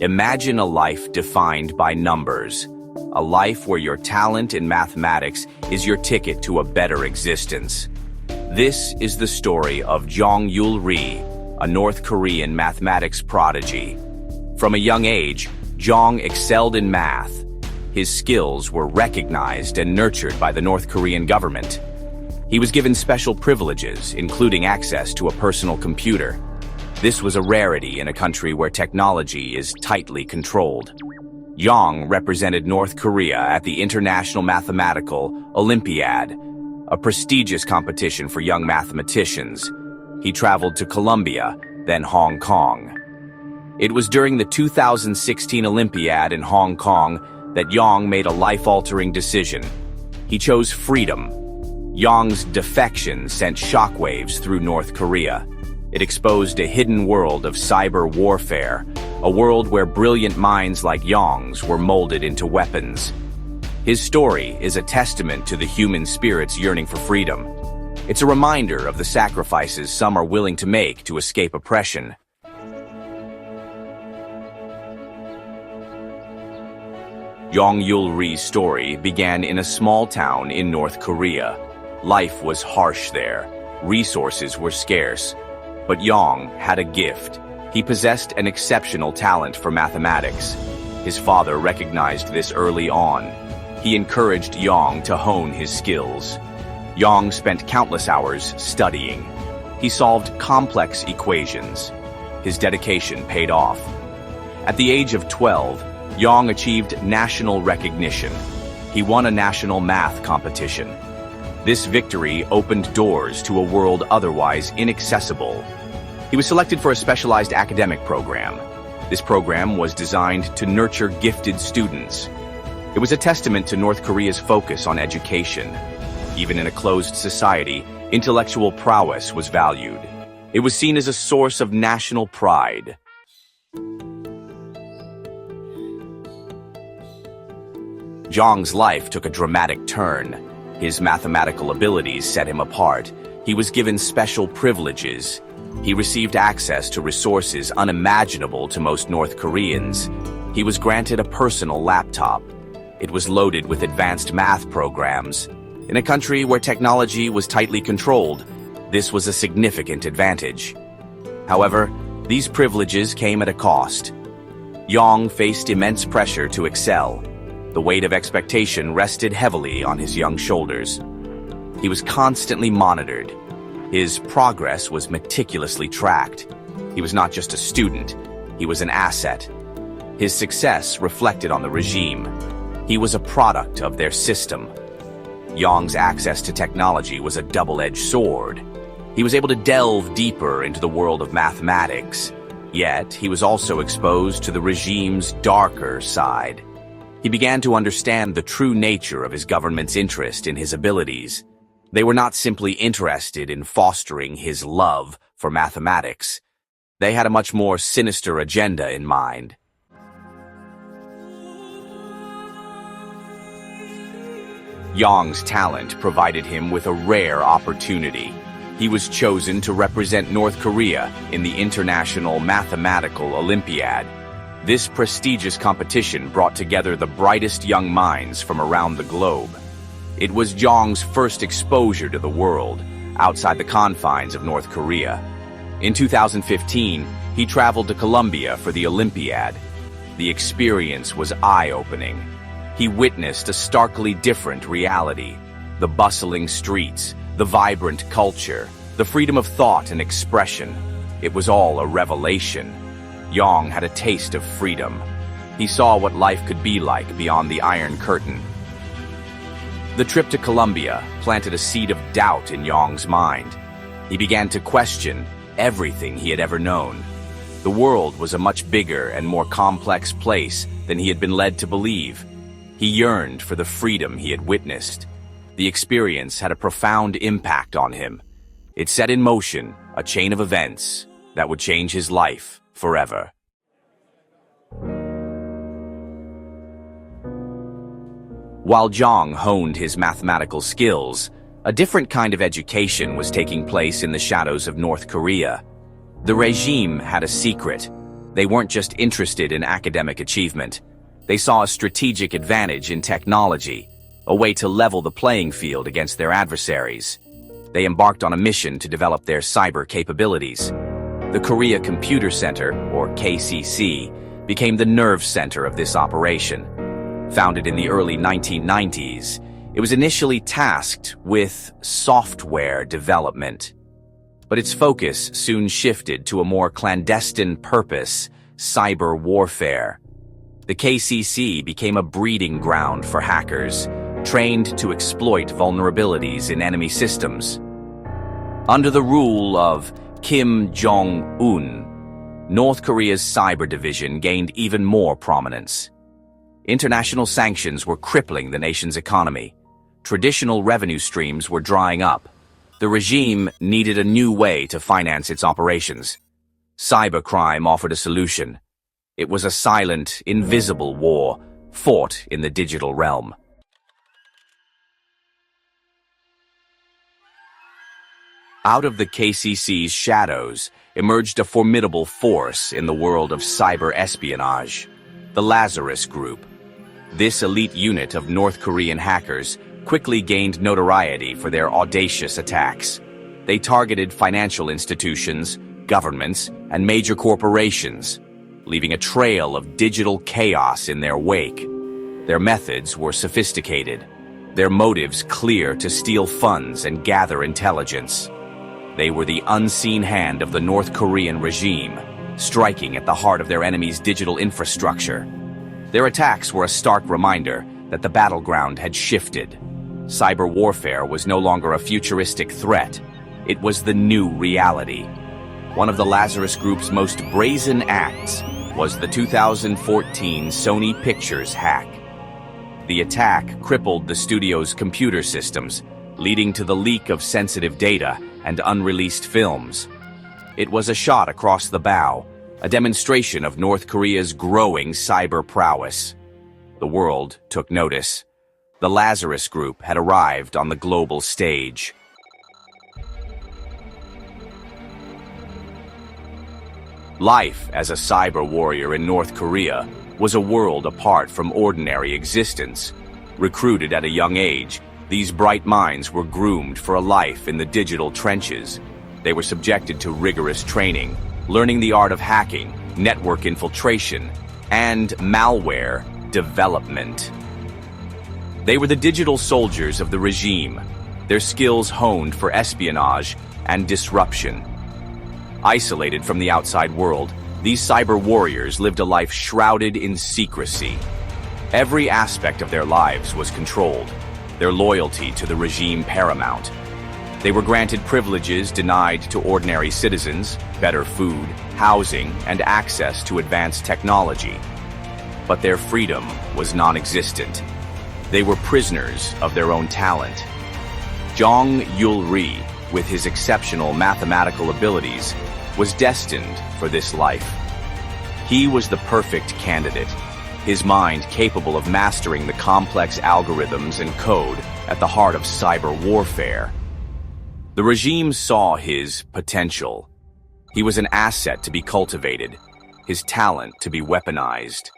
Imagine a life defined by numbers. A life where your talent in mathematics is your ticket to a better existence. This is the story of Jong Yul-ri, a North Korean mathematics prodigy. From a young age, Jong excelled in math. His skills were recognized and nurtured by the North Korean government. He was given special privileges, including access to a personal computer. This was a rarity in a country where technology is tightly controlled. Jong represented North Korea at the International Mathematical Olympiad, a prestigious competition for young mathematicians. He traveled to Colombia, then Hong Kong. It was during the 2016 Olympiad in Hong Kong that Jong made a life-altering decision. He chose freedom. Jong's defection sent shockwaves through North Korea. It exposed a hidden world of cyber warfare, a world where brilliant minds like Jong's were molded into weapons. His story is a testament to the human spirit's yearning for freedom. It's a reminder of the sacrifices some are willing to make to escape oppression. Jong Yul-ri's story began in a small town in North Korea. Life was harsh there. Resources were scarce. But Jong had a gift. He possessed an exceptional talent for mathematics. His father recognized this early on. He encouraged Jong to hone his skills. Jong spent countless hours studying. He solved complex equations. His dedication paid off. At the age of 12, Jong achieved national recognition. He won a national math competition. This victory opened doors to a world otherwise inaccessible. He was selected for a specialized academic program. This program was designed to nurture gifted students. It was a testament to North Korea's focus on education. Even in a closed society, intellectual prowess was valued. It was seen as a source of national pride. Jong's life took a dramatic turn. His mathematical abilities set him apart. He was given special privileges. He received access to resources unimaginable to most North Koreans. He was granted a personal laptop. It was loaded with advanced math programs. In a country where technology was tightly controlled, this was a significant advantage. However, these privileges came at a cost. Jong faced immense pressure to excel. The weight of expectation rested heavily on his young shoulders. He was constantly monitored. His progress was meticulously tracked. He was not just a student, he was an asset. His success reflected on the regime. He was a product of their system. Jong's access to technology was a double-edged sword. He was able to delve deeper into the world of mathematics, yet he was also exposed to the regime's darker side. He began to understand the true nature of his government's interest in his abilities. They were not simply interested in fostering his love for mathematics. They had a much more sinister agenda in mind. Jong's talent provided him with a rare opportunity. He was chosen to represent North Korea in the International Mathematical Olympiad. This prestigious competition brought together the brightest young minds from around the globe. It was Jong's first exposure to the world, outside the confines of North Korea. In 2015, he traveled to Colombia for the Olympiad. The experience was eye-opening. He witnessed a starkly different reality. The bustling streets, the vibrant culture, the freedom of thought and expression. It was all a revelation. Jong had a taste of freedom. He saw what life could be like beyond the Iron Curtain. The trip to Colombia planted a seed of doubt in Jong's mind. He began to question everything he had ever known. The world was a much bigger and more complex place than he had been led to believe. He yearned for the freedom he had witnessed. The experience had a profound impact on him. It set in motion a chain of events that would change his life forever. While Jong honed his mathematical skills, a different kind of education was taking place in the shadows of North Korea. The regime had a secret. They weren't just interested in academic achievement. They saw a strategic advantage in technology, a way to level the playing field against their adversaries. They embarked on a mission to develop their cyber capabilities. The Korea Computer Center, or KCC, became the nerve center of this operation. Founded in the early 1990s, it was initially tasked with software development. But its focus soon shifted to a more clandestine purpose, cyber warfare. The KCC became a breeding ground for hackers, trained to exploit vulnerabilities in enemy systems. Under the rule of Kim Jong-un, North Korea's cyber division gained even more prominence. International sanctions were crippling the nation's economy. Traditional revenue streams were drying up. The regime needed a new way to finance its operations. Cybercrime offered a solution. It was a silent, invisible war, fought in the digital realm. Out of the KCC's shadows emerged a formidable force in the world of cyber espionage, the Lazarus Group. This elite unit of North Korean hackers quickly gained notoriety for their audacious attacks. They targeted financial institutions, governments, and major corporations, leaving a trail of digital chaos in their wake. Their methods were sophisticated, their motives clear to steal funds and gather intelligence. They were the unseen hand of the North Korean regime, striking at the heart of their enemy's digital infrastructure. Their attacks were a stark reminder that the battleground had shifted. Cyber warfare was no longer a futuristic threat. It was the new reality. One of the Lazarus Group's most brazen acts was the 2014 Sony Pictures hack. The attack crippled the studio's computer systems, leading to the leak of sensitive data and unreleased films. It was a shot across the bow, a demonstration of North Korea's growing cyber prowess. The world took notice. The Lazarus Group had arrived on the global stage. Life as a cyber warrior in North Korea was a world apart from ordinary existence. Recruited at a young age, these bright minds were groomed for a life in the digital trenches. They were subjected to rigorous training, learning the art of hacking, network infiltration, and malware development. They were the digital soldiers of the regime, their skills honed for espionage and disruption. Isolated from the outside world, these cyber warriors lived a life shrouded in secrecy. Every aspect of their lives was controlled, their loyalty to the regime paramount. They were granted privileges denied to ordinary citizens, better food, housing, and access to advanced technology. But their freedom was non-existent. They were prisoners of their own talent. Jong Yul-ri, with his exceptional mathematical abilities, was destined for this life. He was the perfect candidate, his mind capable of mastering the complex algorithms and code at the heart of cyber warfare. The regime saw his potential. He was an asset to be cultivated, his talent to be weaponized.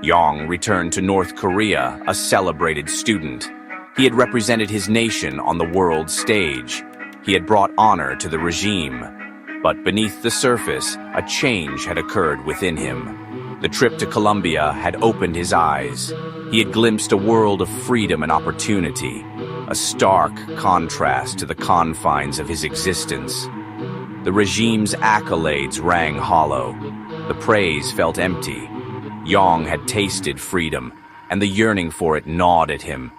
Jong returned to North Korea, a celebrated student. He had represented his nation on the world stage. He had brought honor to the regime. But beneath the surface, a change had occurred within him. The trip to Colombia had opened his eyes. He had glimpsed a world of freedom and opportunity, a stark contrast to the confines of his existence. The regime's accolades rang hollow. The praise felt empty. Jong had tasted freedom, and the yearning for it gnawed at him.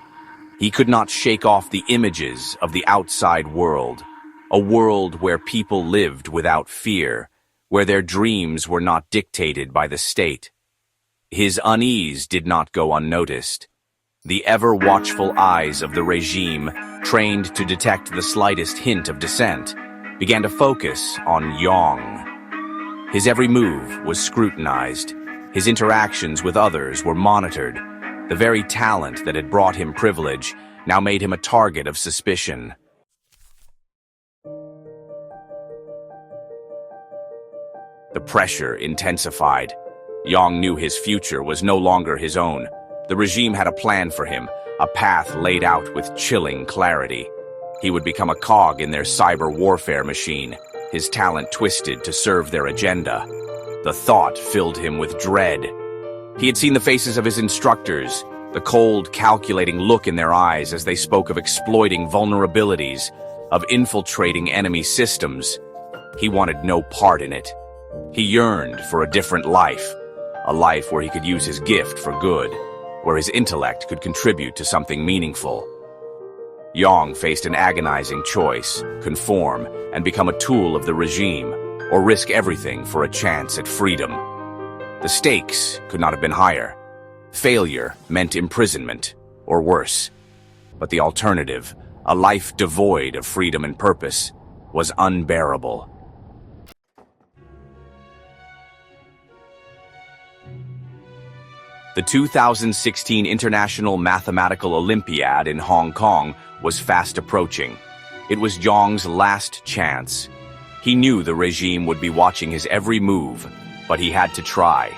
He could not shake off the images of the outside world, a world where people lived without fear, where their dreams were not dictated by the state. His unease did not go unnoticed. The ever-watchful eyes of the regime, trained to detect the slightest hint of dissent, began to focus on Jong. His every move was scrutinized. His interactions with others were monitored. The very talent that had brought him privilege now made him a target of suspicion. The pressure intensified. Jong knew his future was no longer his own. The regime had a plan for him, a path laid out with chilling clarity. He would become a cog in their cyber warfare machine, his talent twisted to serve their agenda. The thought filled him with dread. He had seen the faces of his instructors, the cold, calculating look in their eyes as they spoke of exploiting vulnerabilities, of infiltrating enemy systems. He wanted no part in it. He yearned for a different life, a life where he could use his gift for good, where his intellect could contribute to something meaningful. Jong faced an agonizing choice: conform and become a tool of the regime, or risk everything for a chance at freedom. The stakes could not have been higher. Failure meant imprisonment, or worse. But the alternative, a life devoid of freedom and purpose, was unbearable. The 2016 International Mathematical Olympiad in Hong Kong was fast approaching. It was Jong's last chance. He knew the regime would be watching his every move, but he had to try.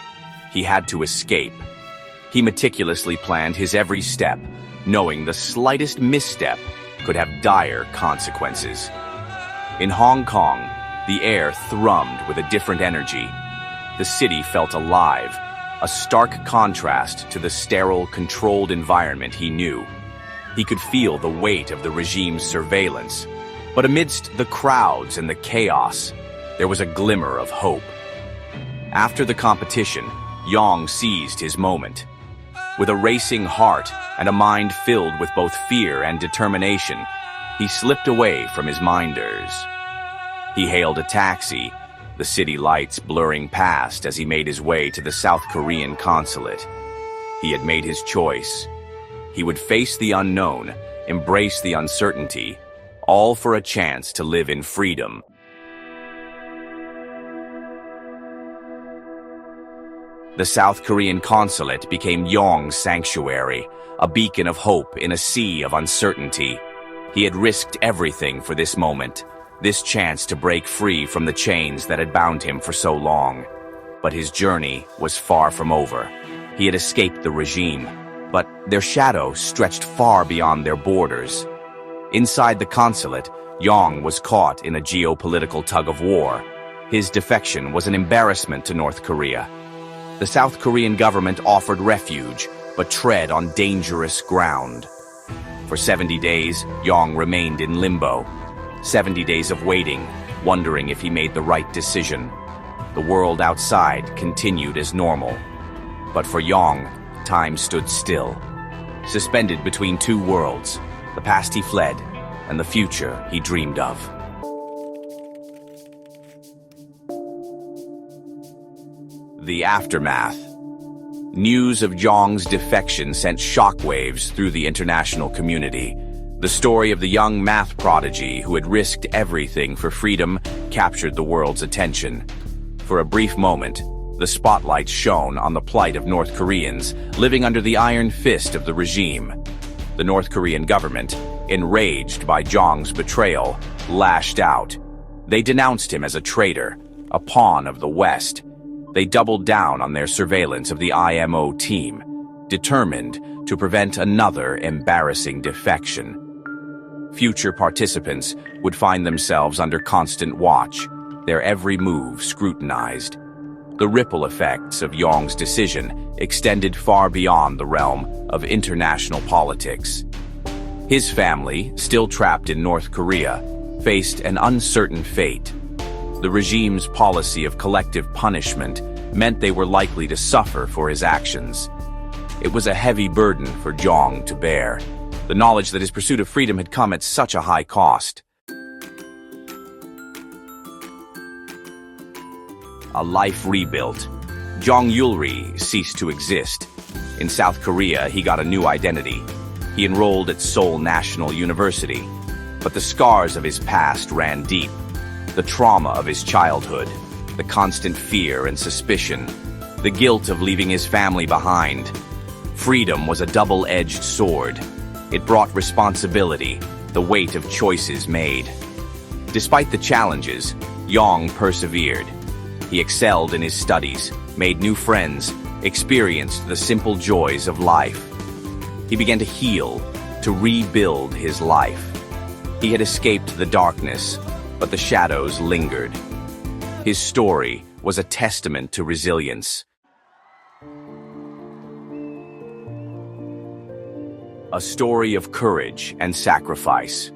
He had to escape. He meticulously planned his every step, knowing the slightest misstep could have dire consequences. In Hong Kong, the air thrummed with a different energy. The city felt alive, a stark contrast to the sterile, controlled environment he knew. He could feel the weight of the regime's surveillance, but amidst the crowds and the chaos, there was a glimmer of hope. After the competition, Jong seized his moment. With a racing heart and a mind filled with both fear and determination, he slipped away from his minders. He hailed a taxi, the city lights blurring past as he made his way to the South Korean consulate. He had made his choice. He would face the unknown, embrace the uncertainty, all for a chance to live in freedom. The South Korean consulate became Jong's sanctuary, a beacon of hope in a sea of uncertainty. He had risked everything for this moment, this chance to break free from the chains that had bound him for so long. But his journey was far from over. He had escaped the regime, but their shadow stretched far beyond their borders. Inside the consulate, Jong was caught in a geopolitical tug-of-war. His defection was an embarrassment to North Korea. The South Korean government offered refuge, but tread on dangerous ground. For 70 days, Jong remained in limbo. 70 days of waiting, wondering if he made the right decision. The world outside continued as normal. But for Jong, time stood still. Suspended between two worlds, the past he fled, and the future he dreamed of. The aftermath. News of Jong's defection sent shockwaves through the international community. The story of the young math prodigy who had risked everything for freedom captured the world's attention. For a brief moment, the spotlight shone on the plight of North Koreans living under the iron fist of the regime. The North Korean government, enraged by Jong's betrayal, lashed out. They denounced him as a traitor, a pawn of the West. They doubled down on their surveillance of the IMO team, determined to prevent another embarrassing defection. Future participants would find themselves under constant watch, their every move scrutinized. The ripple effects of Jong's decision extended far beyond the realm of international politics. His family, still trapped in North Korea, faced an uncertain fate. The regime's policy of collective punishment meant they were likely to suffer for his actions. It was a heavy burden for Jong to bear, the knowledge that his pursuit of freedom had come at such a high cost. A life rebuilt. Jong Yul-ri ceased to exist. In South Korea, he got a new identity. He enrolled at Seoul National University. But the scars of his past ran deep. The trauma of his childhood, the constant fear and suspicion, the guilt of leaving his family behind. Freedom was a double-edged sword. It brought responsibility, the weight of choices made. Despite the challenges, Jong persevered. He excelled in his studies, made new friends, experienced the simple joys of life. He began to heal, to rebuild his life. He had escaped the darkness, but the shadows lingered. His story was a testament to resilience. A story of courage and sacrifice.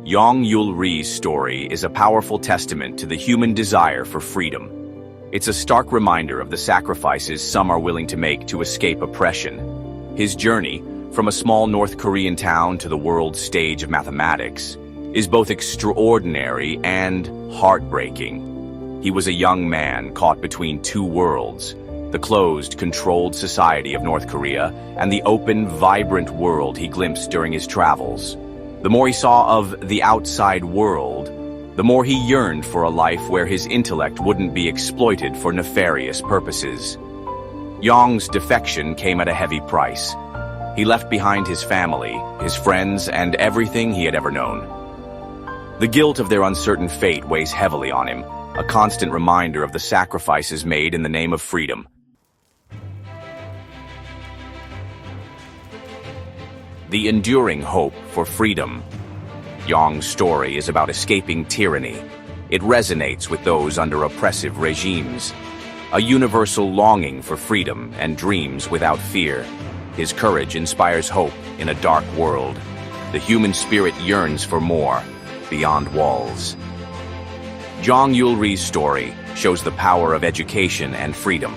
Jong Yul-ri's story is a powerful testament to the human desire for freedom. It's a stark reminder of the sacrifices some are willing to make to escape oppression. His journey, from a small North Korean town to the world stage of mathematics, is both extraordinary and heartbreaking. He was a young man caught between two worlds, the closed, controlled society of North Korea and the open, vibrant world he glimpsed during his travels. The more he saw of the outside world, the more he yearned for a life where his intellect wouldn't be exploited for nefarious purposes. Jong's defection came at a heavy price. He left behind his family, his friends, and everything he had ever known. The guilt of their uncertain fate weighs heavily on him, a constant reminder of the sacrifices made in the name of freedom. The enduring hope for freedom. Jong's story is about escaping tyranny. It resonates with those under oppressive regimes. A universal longing for freedom and dreams without fear. His courage inspires hope in a dark world. The human spirit yearns for more, beyond walls. Jong Yul-ri's story shows the power of education and freedom.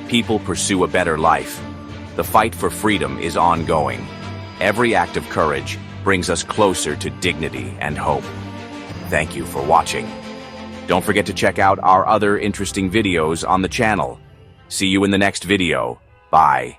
People pursue a better life. The fight for freedom is ongoing. Every act of courage brings us closer to dignity and hope. Thank you for watching. Don't forget to check out our other interesting videos on the channel. See you in the next video. Bye.